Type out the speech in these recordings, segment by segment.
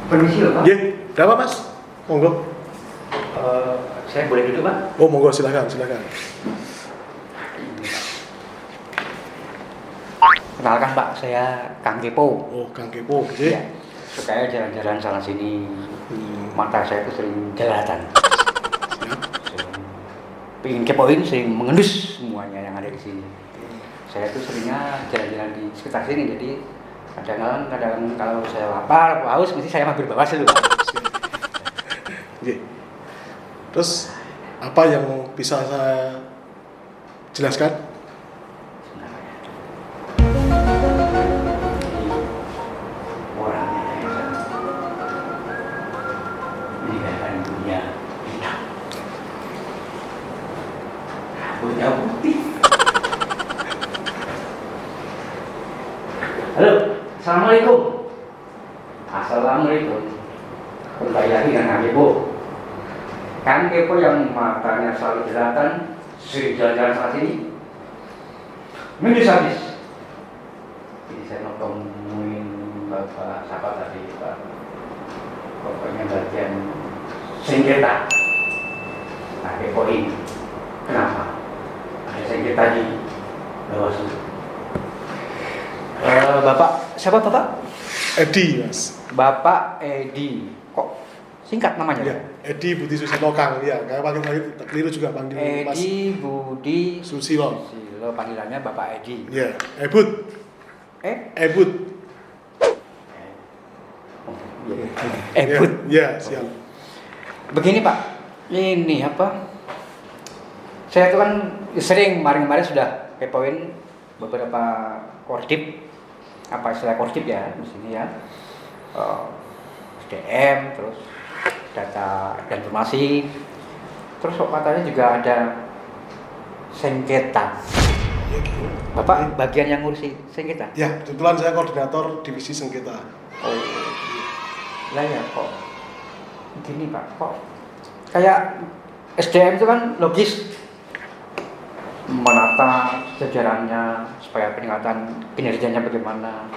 Permisi loh Pak. Nggih, ada apa Mas? Monggo. Saya boleh duduk Pak? Oh monggo, silakan. Kenalkan Pak, saya Kang Kepo. Oh Kang Kepo, nggih. Ya, supaya jalan-jalan sana sini mata saya itu sering jelalatan. Pengen kepoin, sering mengendus semuanya yang ada di sini. Saya tuh seringnya jalan-jalan di sekitar sini, jadi kadang-kadang kalau saya lapar atau haus, mesti saya mampir bawah dulu. Nggih. Terus apa yang bisa saya jelaskan? Orangnya meninggalkan dunia hitam, rambutnya putih. Halo, assalamualaikum. Assalamualaikum. Kembali lagi dengan Kang Kepo. Kang Kepo yang matanya selalu jelalatan, sering jalan-jalan sana sini. Minus habis. Jadi saya mau temuin Bapak siapa tadi Pak? Pokoknya bagian sengketa. Nah, kepoin. Kenapa? Ada sengketa di Bawaslu. Bapak, siapa Bapak? Edi Mas. Bapak Edi. Kok singkat namanya? Ya, Edi Budi Susilo Kang. Ya, kayak panggil keliru juga panggil Mas. Edi Budi Susilo. Susilo, panggilannya Bapak Edi. Ya, Ebud. Ebud. Ebud. Ya, siap. Begini Pak, ini apa? Saya tuh kan sering kemarin-kemarin sudah kepoin beberapa kordip, apa istilah kordip ya di sini ya, SDM, terus data dan informasi, terus kok katanya juga ada sengketa. Bapak bagian yang ngurusi sengketa? Ya, kebetulan saya koordinator divisi sengketa. Oh, lah ya kok gini Pak, kok kayak SDM itu kan logis, menata sejarahnya supaya peningkatan kinerjanya bagaimana,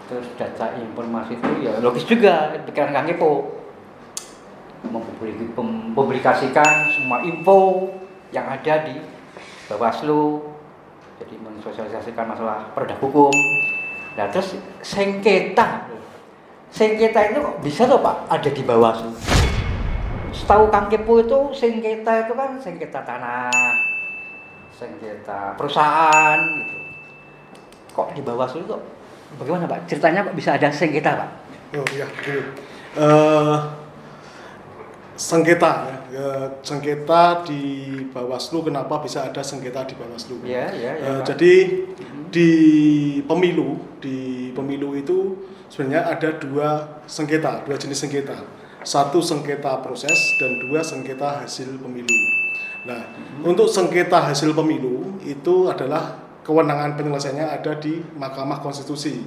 terus data informasi itu ya logis juga pikiran Kang Kepo, mempublikasikan semua info yang ada di Bawaslu, jadi mensosialisasikan masalah produk hukum. Nah terus sengketa itu kok bisa tuh Pak ada di Bawaslu? Setahu Kang Kepo itu sengketa itu kan sengketa tanah, sengketa perusahaan gitu. Kok di Bawaslu itu bagaimana Pak? Ceritanya kok bisa ada sengketa Pak? Oh iya, gini. Sengketa sengketa di Bawaslu, kenapa bisa ada sengketa di Bawaslu? Ya. Jadi di pemilu itu sebenarnya ada dua jenis sengketa. Satu sengketa proses dan dua sengketa hasil pemilu. Nah, untuk sengketa hasil pemilu itu adalah kewenangan penyelesaiannya ada di Mahkamah Konstitusi.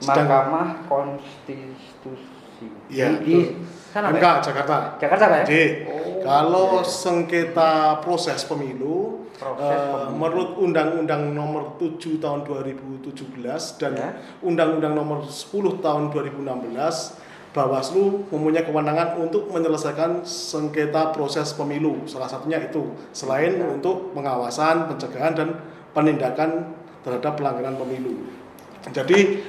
Mahkamah Konstitusi. Ya, di sana MK Pak? Jakarta. Jakarta Pak ya? Jadi, kalau sengketa proses pemilu, menurut Undang-Undang Nomor 7 Tahun 2017 dan Undang-Undang Nomor 10 Tahun 2016, Bawaslu mempunyai kewenangan untuk menyelesaikan sengketa proses pemilu. Salah satunya itu, selain untuk pengawasan, pencegahan dan penindakan terhadap pelanggaran pemilu. Jadi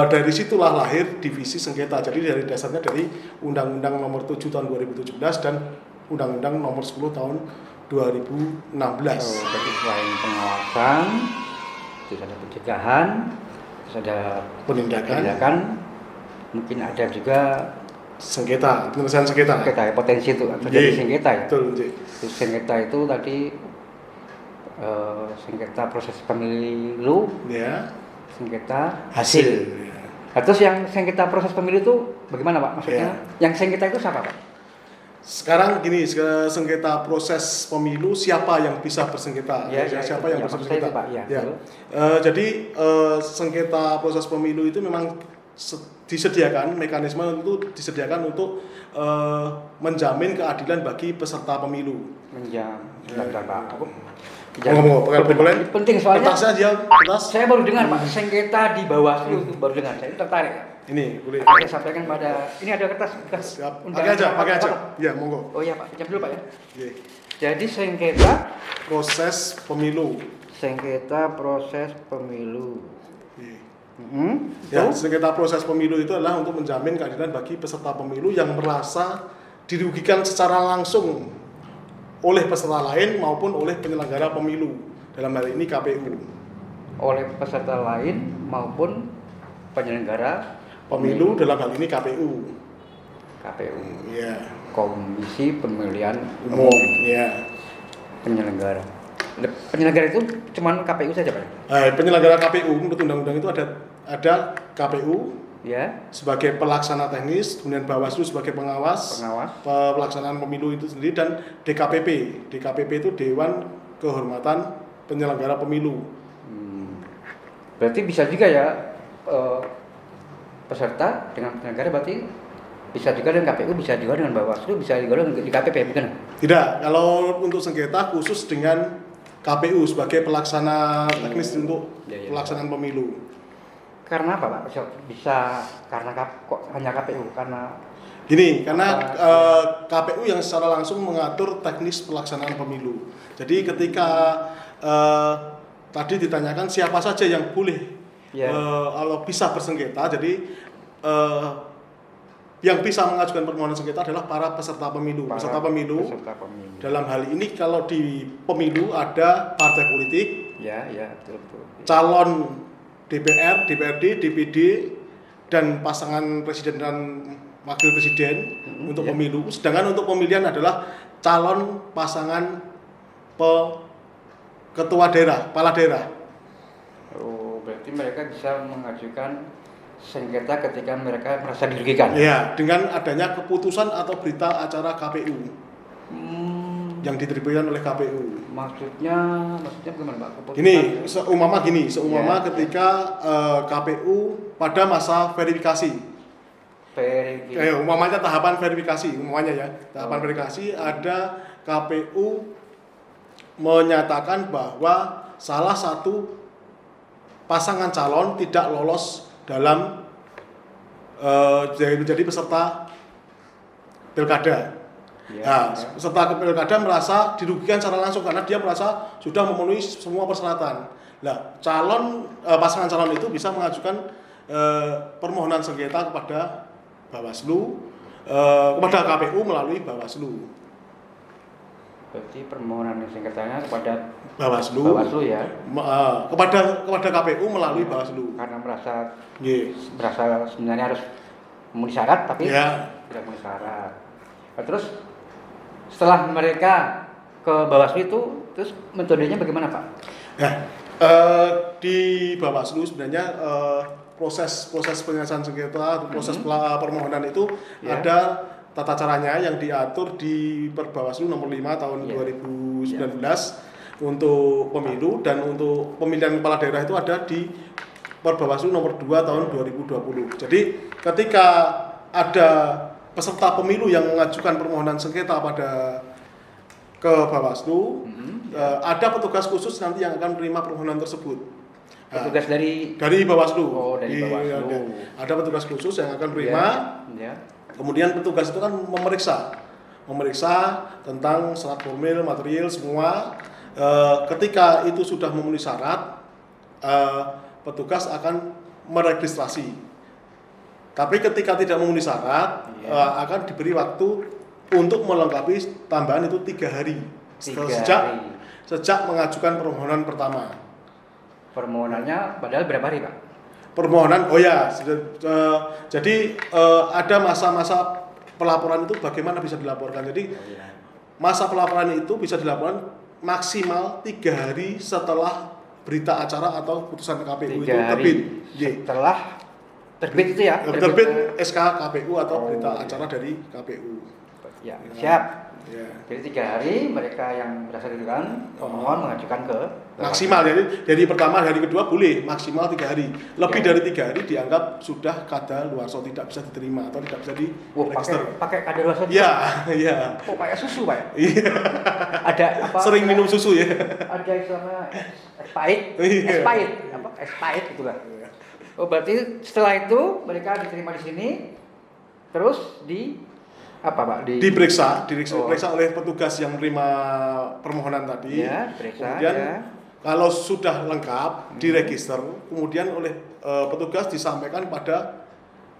dari situlah lahir divisi sengketa. Jadi dari dasarnya dari Undang-Undang Nomor 7 Tahun 2017 dan Undang-Undang Nomor 10 Tahun 2016. Jadi selain pengawasan, terus ada pencegahan, terus ada penindakan, mungkin ada juga sengketa, penyelesaian sengketa. Sengketa ya, potensi itu terjadi sengketa ya. Betul, terus sengketa itu tadi sengketa proses pemilu, ya. Sengketa hasil. Nah, terus yang sengketa proses pemilu itu bagaimana Pak? Maksudnya yang sengketa itu siapa Pak? Sekarang gini, sengketa proses pemilu siapa yang bisa bersengketa? Siapa yang bisa bersengketa? Jadi sengketa proses pemilu itu memang disediakan mekanisme itu disediakan untuk menjamin keadilan bagi peserta pemilu. Menjamin, Pak. Penting soalnya. Saya baru dengar Pak, sengketa di Bawaslu itu baru dengar. Saya tertarik. Ini boleh. Saya sampaikan pada ini ada kertas bekas. Siap. Pakai aja. Ya, monggo. Oh iya Pak, pinjam dulu Pak ya. Oke. Jadi sengketa Proses pemilu. proses pemilu. Oke. So, Ya, sengketa proses pemilu itu adalah untuk menjamin keadilan bagi peserta pemilu yang merasa dirugikan secara langsung oleh peserta lain maupun oleh penyelenggara pemilu. Dalam hal ini KPU. oleh peserta lain maupun penyelenggara Pemilu dalam hal ini KPU. KPU. Ya. Komisi Pemilihan Umum. Umum Ya. penyelenggara. Penyelenggara itu cuman KPU saja Pak? Penyelenggara KPU menurut undang-undang itu ada KPU Ya. sebagai pelaksana teknis, kemudian Bawaslu sebagai pengawas pelaksanaan pemilu itu sendiri, dan DKPP. DKPP itu Dewan Kehormatan Penyelenggara Pemilu. Berarti bisa juga ya peserta dengan penyelenggara, berarti bisa juga dengan KPU, bisa juga dengan Bawaslu, bisa juga dengan DKPP, bukan? Tidak, kalau untuk sengketa khusus dengan KPU sebagai pelaksana teknis untuk pelaksanaan pemilu. Karena apa Pak? Bisa karena kok hanya KPU? Karena KPU yang secara langsung mengatur teknis pelaksanaan pemilu. Jadi ketika tadi ditanyakan siapa saja yang boleh kalau bisa bersengketa, jadi yang bisa mengajukan permohonan sengketa adalah para peserta pemilu. Peserta pemilu. Dalam hal ini kalau di pemilu ada partai politik, betul. calon DPR, DPRD, DPD, dan pasangan presiden dan wakil presiden untuk pemilu. Sedangkan untuk pemilihan adalah calon pasangan ketua daerah, kepala daerah. Oh, berarti mereka bisa mengajukan sengketa ketika mereka merasa dirugikan. Iya, dengan adanya keputusan atau berita acara KPU yang diterbitkan oleh KPU. Maksudnya bagaimana Pak? Keputusan Seumpama ketika KPU pada masa verifikasi. Umpamanya tahapan verifikasi, verifikasi ada KPU menyatakan bahwa salah satu pasangan calon tidak lolos dalam menjadi peserta pilkada. Peserta pilkada merasa dirugikan secara langsung karena dia merasa sudah memenuhi semua persyaratan. Nah, pasangan calon itu bisa mengajukan permohonan sengketa kepada Bawaslu, kepada KPU melalui Bawaslu. Berarti permohonan sengketanya kepada Bawaslu ya. Kepada KPU melalui Bawaslu. Karena merasa sebenarnya harus memenuhi syarat tapi tidak memenuhi syarat. Nah, terus setelah mereka ke Bawaslu itu, terus metodenya bagaimana Pak? Di Bawaslu sebenarnya proses penyelesaian sengketa, proses permohonan itu ada tata caranya yang diatur di Perbawaslu nomor 5 tahun 2019 untuk pemilu, dan untuk pemilihan kepala daerah itu ada di Perbawaslu nomor 2 tahun 2020. Jadi ketika ada peserta pemilu yang mengajukan permohonan sengketa ke Bawaslu, ada petugas khusus nanti yang akan menerima permohonan tersebut. Petugas dari Bawaslu. Dari Bawaslu. Ada petugas khusus yang akan menerima. Kemudian petugas itu kan memeriksa tentang syarat formil, material semua. Ketika itu sudah memenuhi syarat, petugas akan meregistrasi. Tapi ketika tidak memenuhi syarat, akan diberi waktu untuk melengkapi tambahan itu 3 hari. Sejak mengajukan permohonan pertama. Permohonannya padahal berapa hari Pak? Permohonan, jadi ada masa-masa pelaporan itu bagaimana bisa dilaporkan. Jadi masa pelaporan itu bisa dilaporkan maksimal 3 hari setelah berita acara atau putusan KPU itu terbit. Setelah terbit itu ya? Terbit SK KPU atau berita acara dari KPU. Siap. Jadi 3 hari mereka yang merasa dirugikan mohon mengajukan ke maksimal, jadi pertama hari kedua boleh maksimal 3 hari. Lebih dari 3 hari dianggap sudah kadaluarsa, tidak bisa diterima atau tidak bisa diregister. Pakai kadaluarsa? Iya. Oh, pakai susu Pak? Iya. Ada apa? Sering minum susu ya. Ada istilahnya es pahit. Es pahit itulah. Oh, berarti setelah itu mereka diterima di sini, terus apa Pak? Diperiksa Oh. oleh petugas yang menerima permohonan tadi. Ya, diperiksa. Kemudian Ya. kalau sudah lengkap, diregister, kemudian oleh petugas disampaikan pada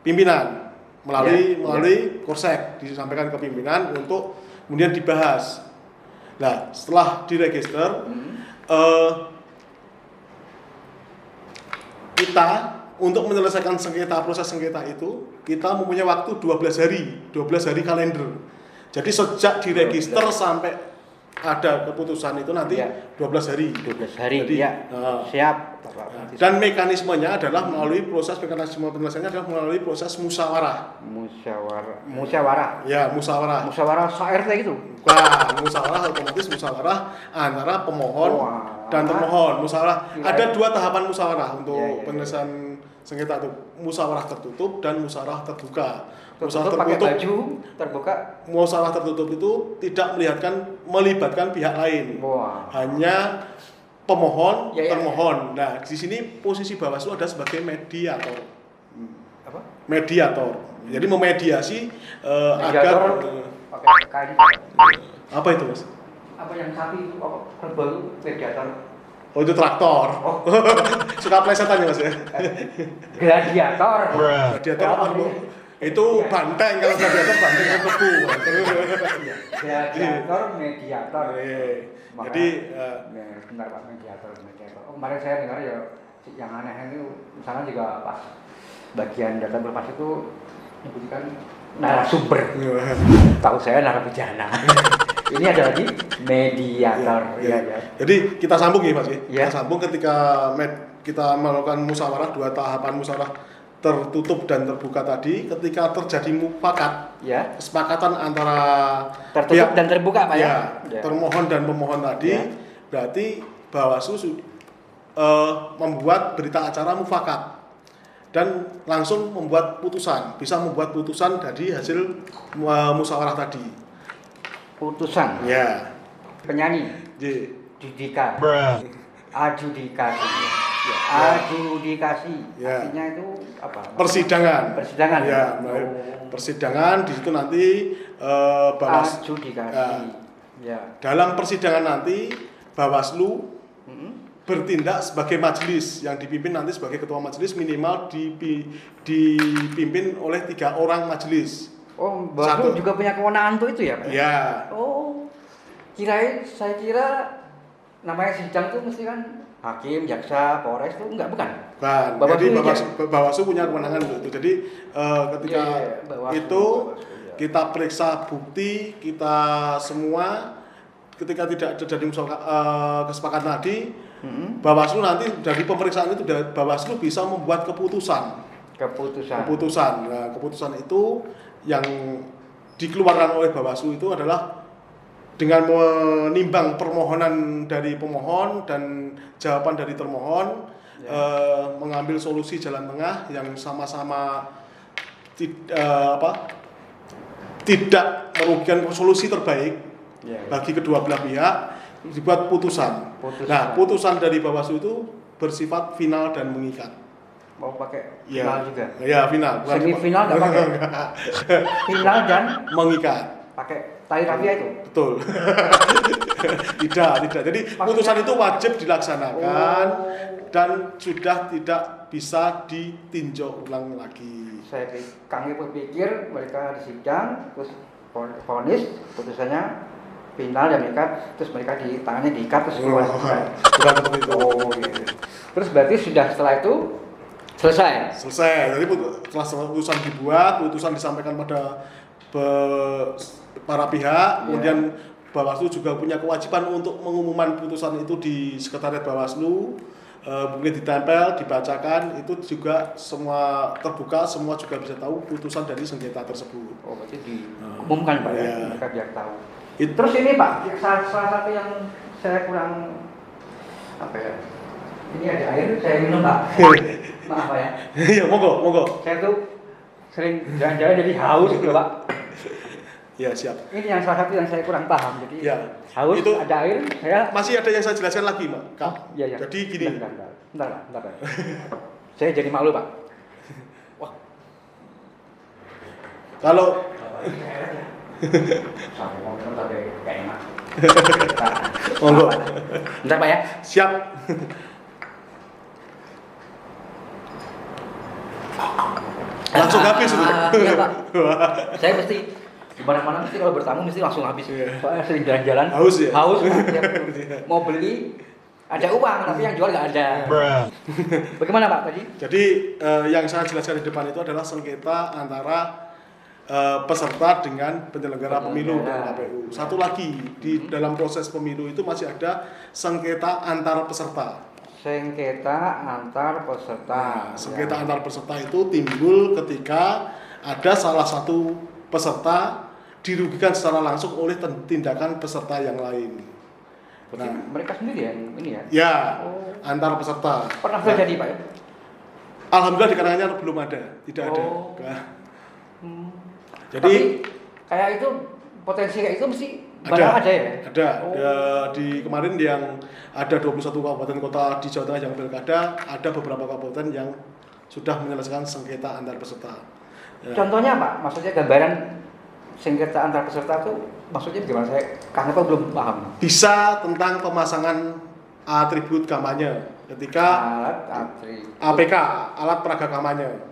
pimpinan melalui korsek, disampaikan ke pimpinan untuk kemudian dibahas. Nah, setelah diregister, kita untuk menyelesaikan proses sengketa itu, kita mempunyai waktu 12 hari kalender. Jadi sejak diregister sampai ada keputusan itu nanti 12 hari. 12 hari. Jadi, ya. Siap. Dan mekanismenya adalah melalui mekanisme penyelesaiannya adalah melalui proses musyawarah. Musyawarah. Ya, musyawarah. Musyawarah SART gitu. Wah, musyawarah otomatis musyawarah antara pemohon dan termohon. Musyawarah ada 2 tahapan musyawarah untuk penyelesaian sengketa itu, musyawarah tertutup dan musyawarah terbuka. Musyawarah tertutup baju terbuka. Musyawarah tertutup itu tidak melibatkan pihak lain. Hanya pemohon, termohon. Nah, di sini posisi Bawaslu ada sebagai mediator. Apa? Mediator. Jadi memediasi agar pakai kain. Apa itu, Mas? Apa yang sapi itu kerbau mediator. Oh, itu traktor. Oh. Suka plesetan ya, Mas ya? Gladiator. Gladiator apa, Bu? Itu banteng, kalau gladiator banteng yang tebu. Gladiator, mediator. Jadi sebentar Pak, mediator. Oh, kemarin saya dengar ya yang aneh itu misalnya juga pas bagian data berpas itu menyebutkan narasumber. Tahu saya narapidana. Ini ada lagi mediator. Ya. Jadi kita sambung ya, Mas ya. Kita sambung ketika kita melakukan musyawarah, 2 tahapan musyawarah tertutup dan terbuka tadi, ketika terjadi mufakat, kesepakatan antara tertutup dan terbuka Pak ya. Termohon dan pemohon tadi, berarti Bawaslu membuat berita acara mufakat dan langsung membuat putusan, bisa membuat putusan dari hasil musyawarah tadi. Putusan. Ya. Penyanyi. Judika. Adjudikasi. Adjudikasi. Artinya itu apa? Persidangan. Ya, persidangan di situ nanti adjudikasi. Dalam persidangan nanti Bawaslu bertindak sebagai majelis yang dipimpin nanti sebagai ketua majelis, minimal dipimpin oleh 3 orang majelis. Oh, Bawaslu juga punya kewenangan untuk itu ya, Pak? Iya. Oh, saya kira namanya sidang itu mesti kan hakim, jaksa, polres itu bukan? Bukan. Jadi Bawaslu punya kewenangan untuk itu. Jadi ketika itu kita periksa bukti, kita semua ketika tidak terjadi kesepakatan tadi, Bawaslu nanti dari pemeriksaan itu Bawaslu bisa membuat keputusan. Nah, keputusan itu yang dikeluarkan oleh Bawaslu itu adalah dengan menimbang permohonan dari pemohon dan jawaban dari termohon, mengambil solusi jalan tengah yang sama-sama tidak merugikan, solusi terbaik bagi kedua belah pihak, dibuat putusan. Nah, putusan dari Bawaslu itu bersifat final dan mengikat. Mau pakai final juga? Iya, final. Semifinal nggak pakai? Final dan mengikat. Pakai tali rafia itu? Betul. Tidak. Jadi putusan itu wajib dilaksanakan dan sudah tidak bisa ditinjau ulang lagi. Kami berpikir mereka disidang, terus vonis, putusannya final dan mengikat, terus mereka tangannya diikat terus keluar. Bukan seperti itu. Gitu. Terus berarti sudah setelah itu selesai. Jadi setelah putusan dibuat, putusan disampaikan pada para pihak, kemudian Bawaslu juga punya kewajiban untuk mengumumkan putusan itu di sekretariat Bawaslu, mungkin ditempel, dibacakan, itu juga semua terbuka, semua juga bisa tahu putusan dari sengketa tersebut. Oh, berarti diumumkan Pak ya, mereka biar tahu. Terus ini Pak, salah satu yang saya kurang ini ada air, saya minum Pak. Maaf Pak ya. Iya, monggo. Saya tuh sering jalan-jalan jadi haus gitu Pak. Ya, siap. Ini yang salah satu yang saya kurang paham. Jadi haus itu ada air, saya masih ada yang saya jelaskan lagi, Pak. Iya. Jadi gini. Bentar. Saya jadi malu, Pak. Wah. Kalau Sampai ngomong tapi gak enak. monggo. Bentar, Pak ya. Siap. Langsung habis itu. Iya, Pak. Saya mesti di mana-mana mesti kalau bertamu mesti langsung habis. Soalnya sering jalan-jalan. Haus ya? Haus, Pak. Mau beli ada uang tapi yang jual nggak ada. Bagaimana, Pak tadi? Jadi yang saya jelaskan di depan itu adalah sengketa antara peserta dengan penyelenggara pemilu dan KPU. Satu lagi di dalam proses pemilu itu masih ada sengketa antar peserta. Sengketa antar peserta. Sengketa antar peserta itu timbul ketika ada salah satu peserta dirugikan secara langsung oleh tindakan peserta yang lain. Nah, mereka sendiri yang ini ya? Ya, antar peserta. Pernah terjadi, Pak ya? Alhamdulillah di Karanganyar belum ada, tidak ada. Jadi tapi kayak itu potensi kayak itu mesti ada ya? Ada. Di kemarin yang ada 21 kabupaten kota di Jawa Tengah yang pilkada, ada beberapa kabupaten yang sudah menyelesaikan sengketa antar peserta. Ya. Contohnya apa? Maksudnya gambaran sengketa antar peserta itu maksudnya bagaimana? Karena aku belum paham. Bisa tentang pemasangan atribut kampanye ketika APK, alat peraga kampanye.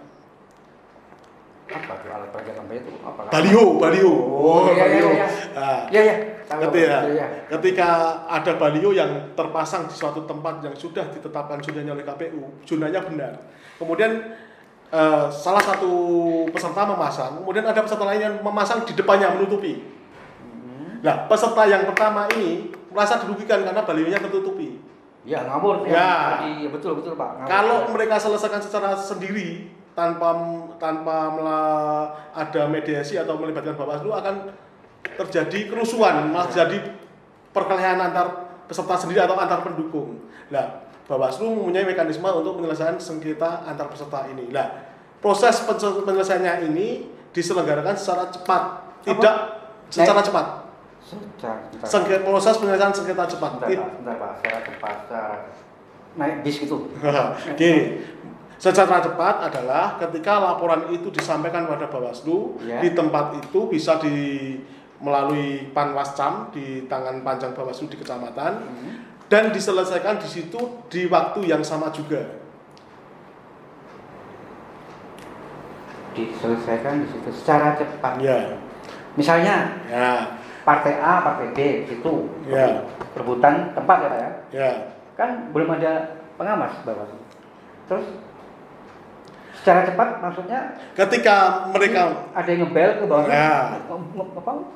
Apa tuh alat peraga kampanye itu? Apa? Baliho. Iya. Iya. Ketika ada baliho yang terpasang di suatu tempat yang sudah ditetapkan zonanya oleh KPU, zonanya benar. Kemudian salah satu peserta memasang, kemudian ada peserta lain yang memasang di depannya menutupi. Nah, peserta yang pertama ini merasa dirugikan karena balihonya tertutupi. Ya, ngawur. Ya. Betul Pak. Ngawur. Kalau mereka selesaikan secara sendiri tanpa ada mediasi atau melibatkan Bawaslu akan terjadi kerusuhan, malah jadi perkelahian antar peserta sendiri atau antar pendukung. Nah, Bawaslu mempunyai mekanisme untuk menyelesaikan sengketa antar peserta ini. Nah, proses penyelesaiannya ini diselenggarakan secara cepat, tidak secara cepat. Proses penyelesaian sengketa cepat. Bentar, Pak. Secara cepat, naik bis gitu. Oke. Secara cepat adalah ketika laporan itu disampaikan pada Bawaslu, di tempat itu bisa melalui Panwascam di tangan panjang Bawaslu di kecamatan dan diselesaikan di situ di waktu yang sama juga. Diselesaikan di situ secara cepat. Ya. Misalnya, partai A, partai B itu perebutan tempat ya, Pak ya? Ya. Kan belum ada pengawas Bawaslu. Terus secara cepat maksudnya ketika mereka ada yang ngebel ke Bawaslu,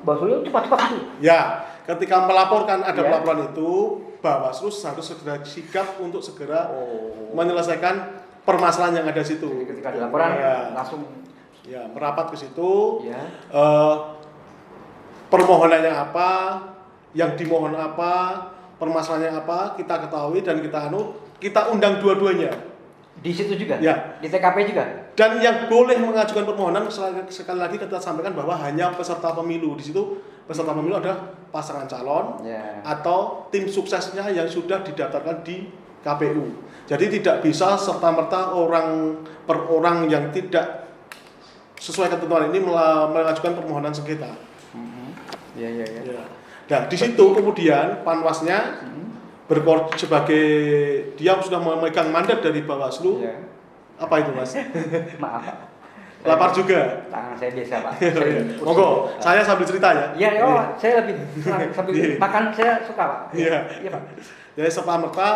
Bawaslu cepat-cepat itu. Ya, ketika melaporkan ada pelaporan itu, Bawaslu harus segera sigap untuk segera menyelesaikan permasalahan yang ada di situ. Jadi ketika ada laporan langsung merapat ke situ. Permohonannya apa, yang dimohon apa, permasalahannya apa, kita ketahui dan kita undang dua-duanya. Di situ juga? Ya. Di TKP juga? Dan yang boleh mengajukan permohonan sekali lagi kita sampaikan bahwa hanya peserta pemilu. Di situ peserta pemilu ada pasangan calon atau tim suksesnya yang sudah didaftarkan di KPU. Jadi tidak bisa serta-merta orang per orang yang tidak sesuai ketentuan ini mengajukan permohonan sengketa. Ya. Nah, di situ kemudian Panwasnya sebagai dia sudah memegang mandat dari Bawaslu. Apa itu, Mas? Maaf, Pak. Lapar juga. Tangan saya biasa, Pak. Monggo, saya sambil cerita ya. Iya, saya lebih sambil makan saya suka, Pak. Iya, Pak. Jadi serta-merta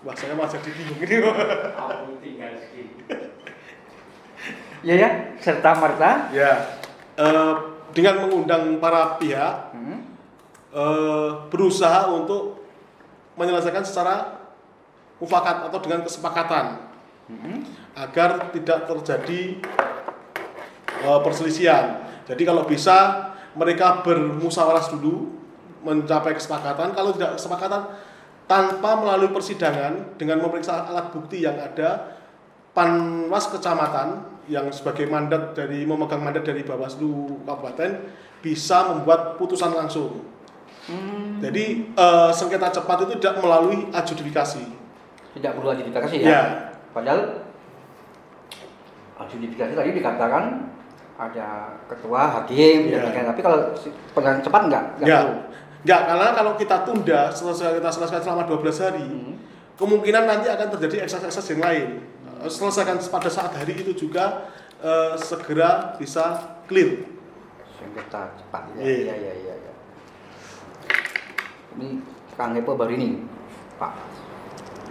wah saya masih bingung ini. Aku tinggal segini. Ya, serta-merta. Ya. Dengan mengundang para pihak berusaha untuk menyelesaikan secara mufakat atau dengan kesepakatan agar tidak terjadi perselisihan. Jadi kalau bisa mereka bermusyawarah dulu mencapai kesepakatan. Kalau tidak kesepakatan tanpa melalui persidangan dengan memeriksa alat bukti yang ada, Panwas kecamatan yang sebagai memegang mandat dari Bawaslu Kabupaten bisa membuat putusan langsung. Jadi sengketa cepat itu tidak melalui adjudifikasi. tidak perlu adjudikasi ya. Ya. Padahal adjudikasi tadi dikatakan ada ketua, hakim, Ya. dan lain-lain. Tapi kalau penanganan cepat enggak Ya. perlu. Enggak, karena kalau kita tunda kita selesaikan selama 12 hari, kemungkinan nanti akan terjadi ekses-ekses yang lain. Selesaikan pada saat hari itu juga segera bisa clear. Sengketa cepat. Iya. Iya. Ini Kang Epo baru ini, Pak.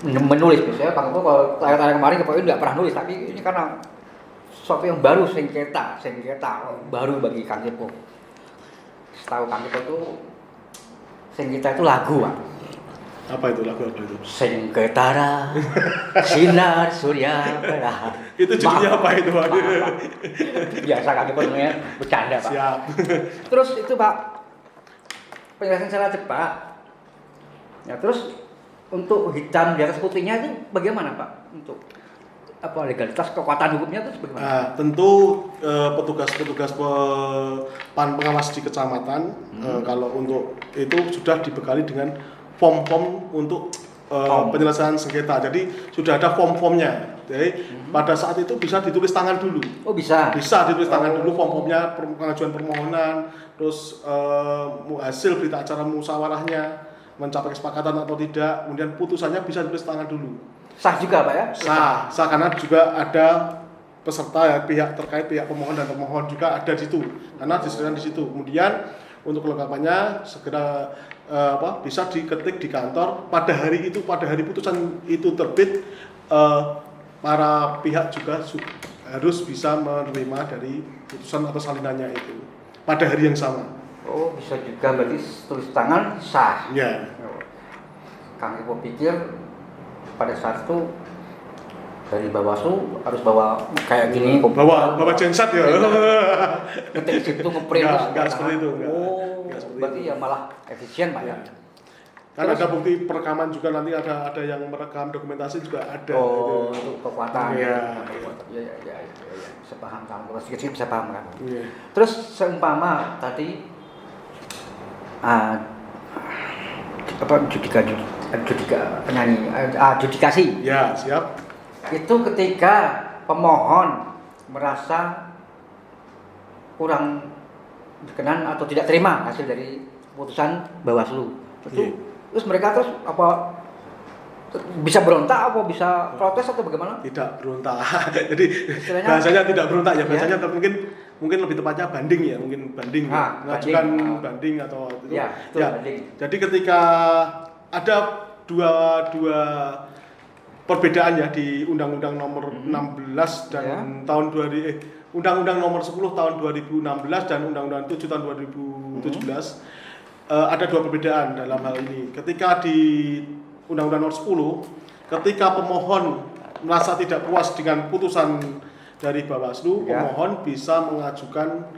Menulis biasanya Kang Epo kalau tanya-tanya kemarin Pak nggak pernah nulis, tapi ini karena sesuatu yang baru, sengketa baru bagi Kang Epo. Setahu Kang Epo itu sengketa itu lagu, Pak. Apa itu lagu apa itu? Sengketara sinar surya merah. Itu judulnya apa itu? Pak? Biasa Kang Epo namanya bercanda, Pak. Siap. Terus itu Pak, penjelasan secara cepat. Ya terus untuk hitam di atas putihnya itu bagaimana Pak? Untuk apa legalitas kekuatan hukumnya itu bagaimana? Nah, tentu petugas-petugas pengawas di kecamatan kalau untuk itu sudah dibekali dengan form-form untuk penyelesaian sengketa. Jadi sudah ada form-formnya. Jadi pada saat itu bisa ditulis tangan dulu. Oh bisa. Bisa ditulis tangan dulu form-formnya, pengajuan permohonan, terus hasil berita acara musyawarahnya, mencapai kesepakatan atau tidak, kemudian putusannya bisa ditulis tangan dulu. Sah juga Pak ya? Sah karena juga ada peserta ya, pihak terkait, pihak pemohon dan termohon juga ada di situ, karena disediakan di situ. Kemudian untuk kelengkapannya segera bisa diketik di kantor pada hari itu, pada hari putusan itu terbit, para pihak juga harus bisa menerima dari putusan atau salinannya itu pada hari yang sama. Oh bisa juga berarti tulis tangan sah. Ya. Kang Epo pikir pada saat itu dari Bawaslu harus bawa kayak gini, bawa genset ya. ketik situ ngeprint. Enggak seperti itu. Oh, enggak seperti berarti itu. ya malah efisien Pak ya. Kan ada bukti perekaman juga, nanti ada yang merekam dokumentasi juga ada. Oh, gitu. untuk kekuatan. Iya. Iya. Sepaham Kang, kalau sedikit bisa paham kan. Iya. Terus seumpama tadi adjudikasi. Ya, siap. Itu ketika pemohon merasa kurang berkenan atau tidak terima hasil dari keputusan Bawaslu. Iya. Terus mereka apa bisa berontak apa bisa protes atau bagaimana? Tidak berontak. Jadi istilahnya, bahasanya tidak berontak ya, ya. bahasanya mungkin lebih tepatnya banding ya, mungkin banding. Mengajukan banding atau itu. Ya, banding. Jadi ketika ada dua perbedaan ya di Undang-Undang Nomor 16 dan tahun Undang-Undang Nomor 10 tahun 2016 dan Undang-Undang 7 tahun 2017 ada dua perbedaan dalam hal ini. Ketika di Undang-Undang Nomor 10, ketika pemohon merasa tidak puas dengan putusan dari Bawaslu, pemohon bisa mengajukan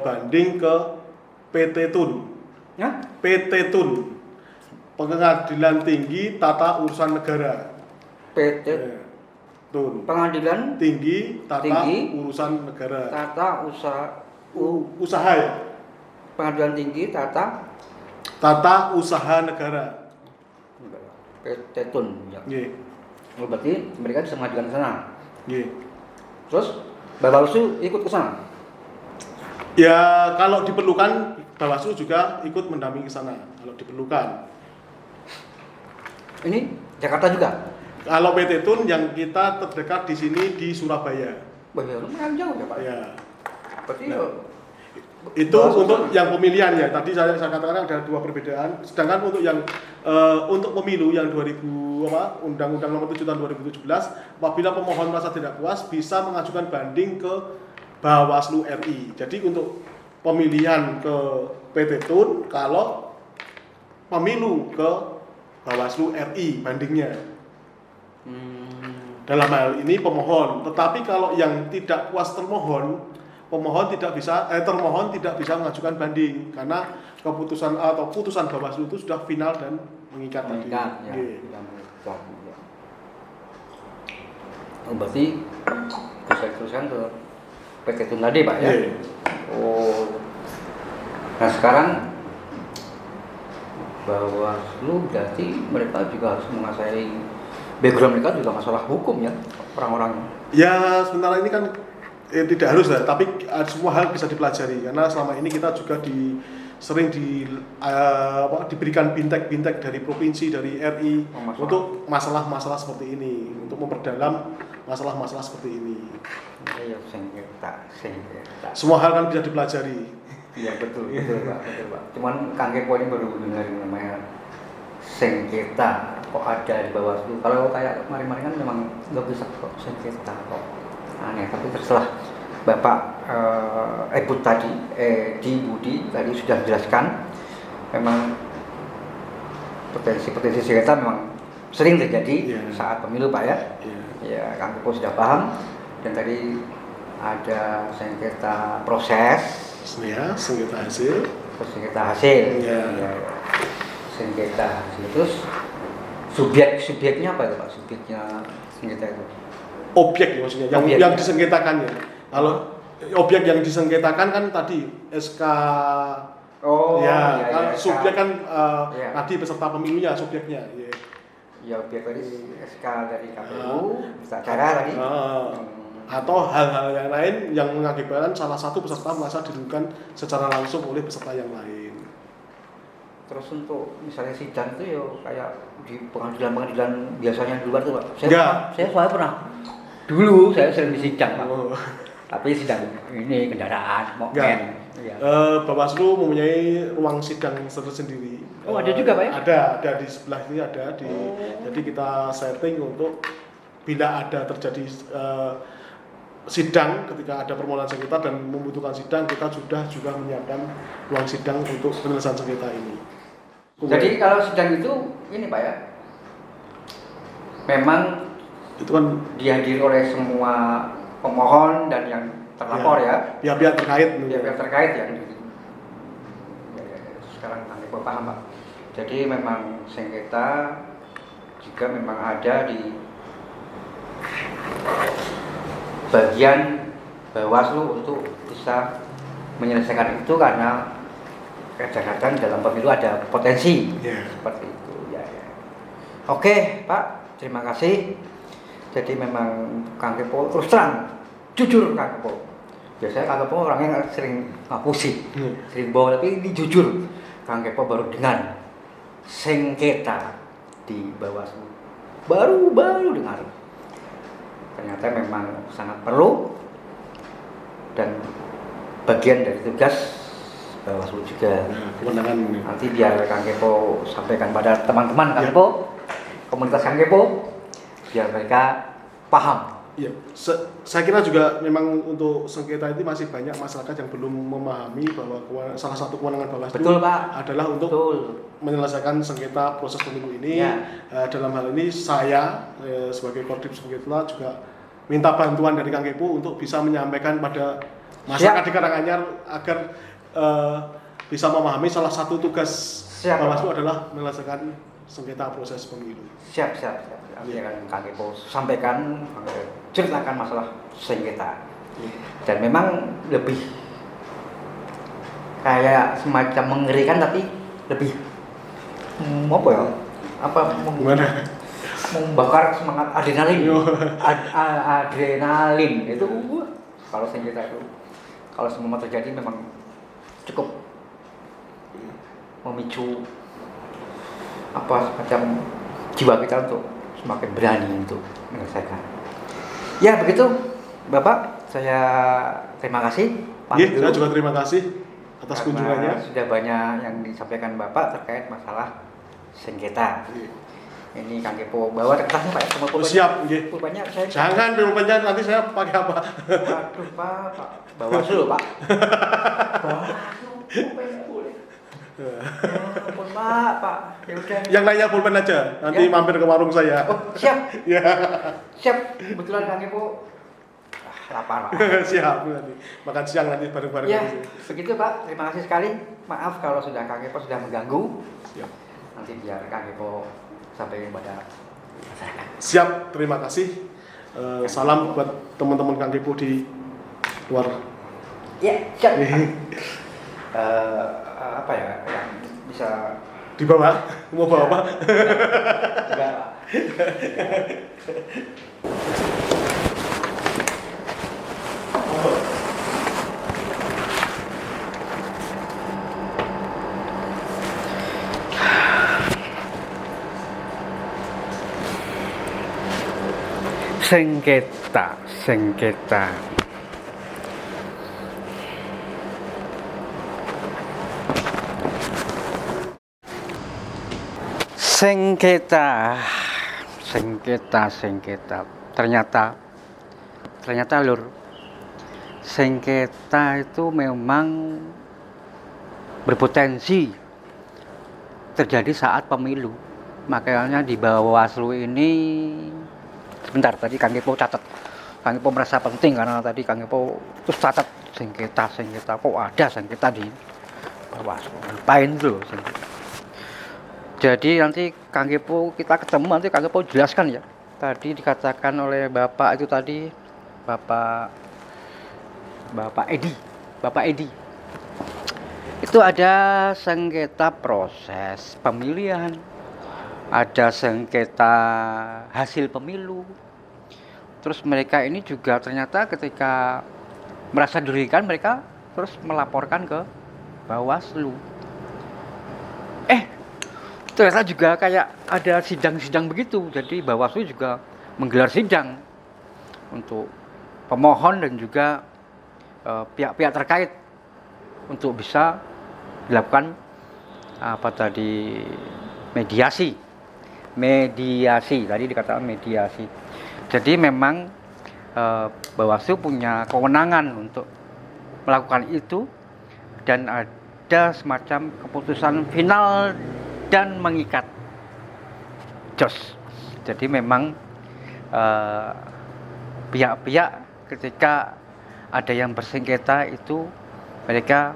banding ke PT Tun. Ya? PT Tun, Pengadilan Tinggi Tata Urusan Negara. PT Tun. Pengadilan Tinggi Tata Urusan Negara. Tata Usaha ya. Pengadilan Tinggi Tata Usaha Negara. PT Tun. Ya. Nggih. Oh, berarti mereka bisa mengajukan ke sana. Nggih. Terus Bawaslu ikut ke sana. Ya, kalau diperlukan Bawaslu juga ikut mendampingi ke sana kalau diperlukan. Ini Jakarta juga. Kalau PT Tun yang kita terdekat di sini di Surabaya. Wah, ya lumayan jauh ya, Pak. Ya. Berarti Itu untuk yang pemilihan ya. Tadi saya katakan ada dua perbedaan. Sedangkan untuk yang untuk pemilu yang Undang-Undang Nomor 7 tahun 2017, apabila pemohon merasa tidak puas bisa mengajukan banding ke Bawaslu RI. Jadi untuk pemilihan ke PT Tun, kalau pemilu ke Bawaslu RI bandingnya. Dalam hal ini pemohon. Tetapi kalau yang tidak puas termohon termohon tidak bisa mengajukan banding karena keputusan atau putusan Bawaslu itu sudah final dan mengikat tadi. Ya. Oh, berarti bisa diteruskan ke PT Tun tadi, Pak ya? Oh. Nah, sekarang Bawaslu berarti mereka juga harus menguasai background mereka juga masalah hukum ya orang-orangnya. Ya sementara ini kan tidak harus lah, tapi semua hal bisa dipelajari karena selama ini kita juga sering diberikan bintek-bintek dari provinsi, dari RI untuk masalah-masalah seperti ini, untuk memperdalam masalah-masalah seperti ini. Iya, sengketa. Semua hal kan bisa dipelajari. Iya betul Pak. Cuman Kang Kepo ini baru dengar namanya sengketa kok ada di Bawaslu. Kalau kayak kemarin-kemarin kan memang nggak bisa kok sengketa kok aneh. Tapi terserah Bapak Budi tadi sudah jelaskan memang potensi sengketa memang sering terjadi saat pemilu Pak ya. Ya Kang Kepo sudah paham dan tadi ada sengketa proses. Ya, sengketa hasil. Ya. Sengketa hasil terus subjeknya apa itu Pak? Subjeknya sengketa itu? Objek ya maksudnya, yang disengketakan ya. Kalau objek yang disengketakan kan tadi SK. Subjek kan tadi peserta pemilunya subjeknya. Ya objek tadi SK dari KPU, acara tadi. Atau hal-hal yang lain yang mengakibatkan salah satu peserta merasa dirugikan secara langsung oleh peserta yang lain. Terus untuk misalnya sidang itu ya kayak di pengadilan biasanya di luar tuh Pak. Saya soalnya pernah dulu saya sering di sidang Pak. Tapi sidang ini kendaraan momen. Bawaslu mempunyai ruang sidang tersendiri. Oh ada juga Pak ya? Ada di sebelah ini ada jadi kita setting untuk bila ada terjadi sidang ketika ada permohonan sengketa dan membutuhkan sidang, kita sudah juga menyiapkan ruang sidang untuk penyelesaian sengketa ini. Jadi kalau sidang itu ini Pak ya, memang itu kan dihadiri oleh semua pemohon dan yang terlapor ya. Pihak-pihak terkait. Pihak-pihak terkait ya. Sekarang kami paham Pak. Jadi memang sengketa jika memang ada di bagian Bawaslu untuk bisa menyelesaikan itu karena kadang-kadang dalam pemilu ada potensi seperti itu ya. Oke Pak, terima kasih. Jadi memang Kang Kepo terus terang jujur Kang Kepo. Biasanya Kang Kepo orangnya sering ngapusi, sering bohong, tapi ini jujur. Kang Kepo baru dengar sengketa di Bawaslu, baru dengar. Ternyata memang sangat perlu dan bagian dari tugas Bawaslu juga. Nanti biar Kang Kepo sampaikan pada teman-teman Kang Kepo, komunitas Kang Kepo, biar mereka paham. Iya, saya kira juga memang untuk sengketa ini masih banyak masyarakat yang belum memahami bahwa salah satu kewenangan Bawaslu adalah untuk menyelesaikan sengketa proses pemilu ini. Dalam hal ini saya sebagai Kodim Sengketa juga minta bantuan dari Kang Kepo untuk bisa menyampaikan pada masyarakat di Karanganyar agar bisa memahami salah satu tugas Bawaslu adalah menyelesaikan sengketa proses pemilu. Siap. Nanti akan Kang Kepo sampaikan, ceritakan masalah sengketa. Dan memang lebih kayak semacam mengerikan tapi lebih membakar semangat adrenalin itu kalau sengketa itu kalau semua terjadi memang cukup memicu semacam jiwa kita untuk semakin berani untuk menyelesaikan. Ya begitu Bapak, saya terima kasih. Saya juga terima kasih atas kunjungannya. Sudah banyak yang disampaikan Bapak terkait masalah sengketa. Ini Kang Kepo bawa kertasnya Pak, semua pulpennya. Siap, pulpennya saya. Jangan pulpennya nanti saya pakai apa? Waduh Pak. Bawaslu Pak. Bawaslu pulpennya boleh. Pulpen Pak. Ya udah. Yang lainnya pulpen aja. Nanti mampir ke warung saya. Oh, siap. Siap. Kebetulan Kang Kepo lapar Pak. Siap nanti. Makan siang nanti bareng-bareng. Ya, begitu Pak. Terima kasih sekali. Maaf kalau sudah Kang Kepo sudah mengganggu. Siap. Nanti biar Kang Kepo sampai kepada masyarakat. Siap, terima kasih. Salam buat teman-teman Kang Kepo di luar. Ya, siap. Yang bisa Di bawah? Mau bawa apa? Enggak. Sengketa. Sengketa. Ternyata lur, sengketa itu memang berpotensi terjadi saat pemilu. Makanya di Bawaslu ini, sebentar, tadi Kang Kepo catat. Kang Kepo merasa penting karena tadi Kang Kepo terus catat sengketa. Kok ada sengketa di Bawaslu? Ngapain tuh sengketa? Jadi nanti Kang Kepo kita ketemu, nanti Kang Kepo jelaskan ya. Tadi dikatakan oleh Bapak itu tadi, Bapak Edi. Itu ada sengketa proses pemilihan, ada sengketa hasil pemilu. Terus mereka ini juga ternyata ketika merasa dirugikan, mereka terus melaporkan ke Bawaslu. Ternyata juga kayak ada sidang-sidang begitu. Jadi Bawaslu juga menggelar sidang untuk pemohon dan juga pihak-pihak terkait untuk bisa dilakukan mediasi. Tadi dikatakan mediasi. Jadi memang Bawaslu punya kewenangan untuk melakukan itu, dan ada semacam keputusan final dan mengikat. Jos. Jadi memang pihak-pihak ketika ada yang bersengketa itu mereka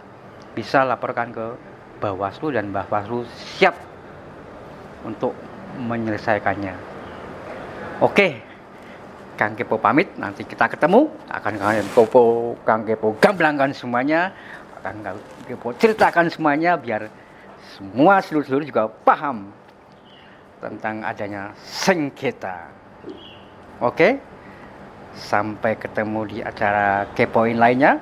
bisa laporkan ke Bawaslu dan Bawaslu siap untuk menyelesaikannya. Oke, Kang Kepo pamit, nanti kita ketemu, akan Kang Kepo gamblangkan semuanya, Kang Kepo ceritakan semuanya biar semua seluruh juga paham tentang adanya sengketa. Oke, sampai ketemu di acara Kepoin lainnya.